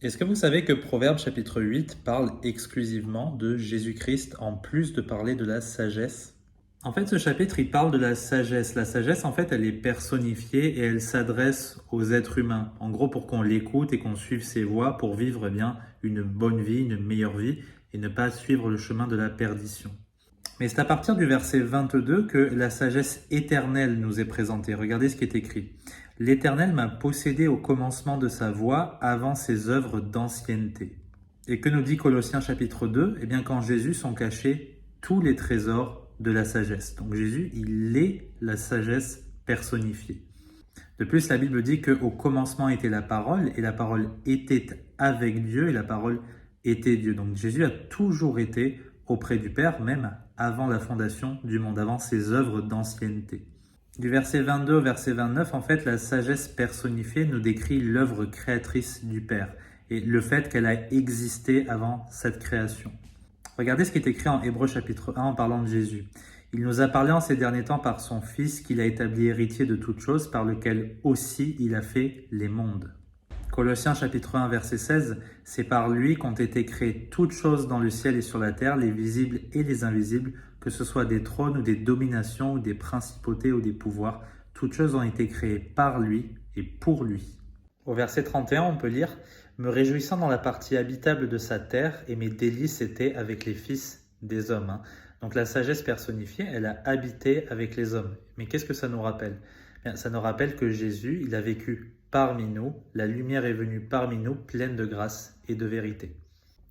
Est-ce que vous savez que Proverbe chapitre 8 parle exclusivement de Jésus-Christ en plus de parler de la sagesse? En fait, ce chapitre, il parle de la sagesse. La sagesse, en fait, elle est personnifiée et elle s'adresse aux êtres humains. En gros, pour qu'on l'écoute et qu'on suive ses voies pour vivre bien une bonne vie, une meilleure vie et ne pas suivre le chemin de la perdition. Mais c'est à partir du verset 22 que la sagesse éternelle nous est présentée. Regardez ce qui est écrit. L'Éternel m'a possédé au commencement de sa voie avant ses œuvres d'ancienneté. Et que nous dit Colossiens chapitre 2? Eh bien qu'en Jésus sont cachés tous les trésors de la sagesse. Donc Jésus, il est la sagesse personnifiée. De plus, la Bible dit qu'au commencement était la parole, et la parole était avec Dieu, et la parole était Dieu. Donc Jésus a toujours été auprès du Père, même avant la fondation du monde, avant ses œuvres d'ancienneté. Du verset 22 au verset 29, en fait, la sagesse personnifiée nous décrit l'œuvre créatrice du Père et le fait qu'elle a existé avant cette création. Regardez ce qui est écrit en Hébreux chapitre 1 en parlant de Jésus. Il nous a parlé en ces derniers temps par son Fils qu'il a établi héritier de toutes choses, par lequel aussi il a fait les mondes. Colossiens chapitre 1 verset 16, c'est par lui qu'ont été créées toutes choses dans le ciel et sur la terre, les visibles et les invisibles, que ce soit des trônes ou des dominations ou des principautés ou des pouvoirs. Toutes choses ont été créées par lui et pour lui. Au verset 31, on peut lire « Me réjouissant dans la partie habitable de sa terre, et mes délices étaient avec les fils des hommes. » Donc la sagesse personnifiée, elle a habité avec les hommes. Mais qu'est-ce que ça nous rappelle? Bien, ça nous rappelle que Jésus, il a vécu parmi nous, la lumière est venue parmi nous, pleine de grâce et de vérité.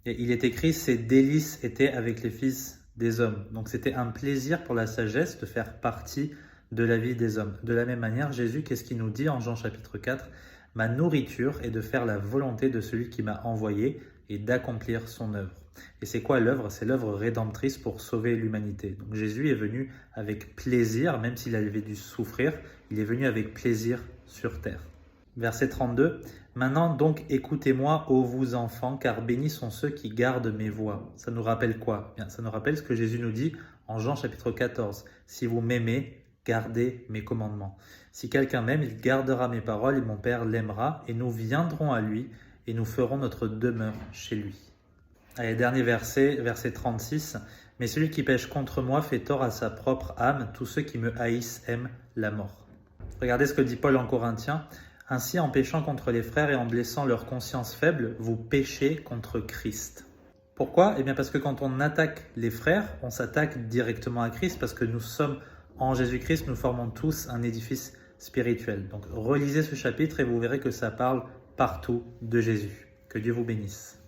Et il est écrit, ses délices étaient avec les fils des hommes. Donc c'était un plaisir pour la sagesse de faire partie de la vie des hommes. De la même manière, Jésus, qu'est-ce qu'il nous dit en Jean chapitre 4? Ma nourriture est de faire la volonté de celui qui m'a envoyé et d'accomplir son œuvre. Et c'est quoi l'œuvre? C'est l'œuvre rédemptrice pour sauver l'humanité. Donc Jésus est venu avec plaisir, même s'il avait dû souffrir, il est venu avec plaisir sur terre. Verset 32, « Maintenant donc écoutez-moi, ô vous enfants, car bénis sont ceux qui gardent mes voies. » Ça nous rappelle quoi? Bien, ça nous rappelle ce que Jésus nous dit en Jean chapitre 14. « Si vous m'aimez, gardez mes commandements. Si quelqu'un m'aime, il gardera mes paroles et mon Père l'aimera, et nous viendrons à lui et nous ferons notre demeure chez lui. » Allez, dernier verset, verset 36. « Mais celui qui pêche contre moi fait tort à sa propre âme, tous ceux qui me haïssent aiment la mort. » Regardez ce que dit Paul en Corinthiens. « Ainsi, en péchant contre les frères et en blessant leur conscience faible, vous péchez contre Christ. » Pourquoi? Eh bien parce que quand on attaque les frères, on s'attaque directement à Christ, parce que nous sommes en Jésus-Christ, nous formons tous un édifice spirituel. Donc relisez ce chapitre et vous verrez que ça parle partout de Jésus. Que Dieu vous bénisse.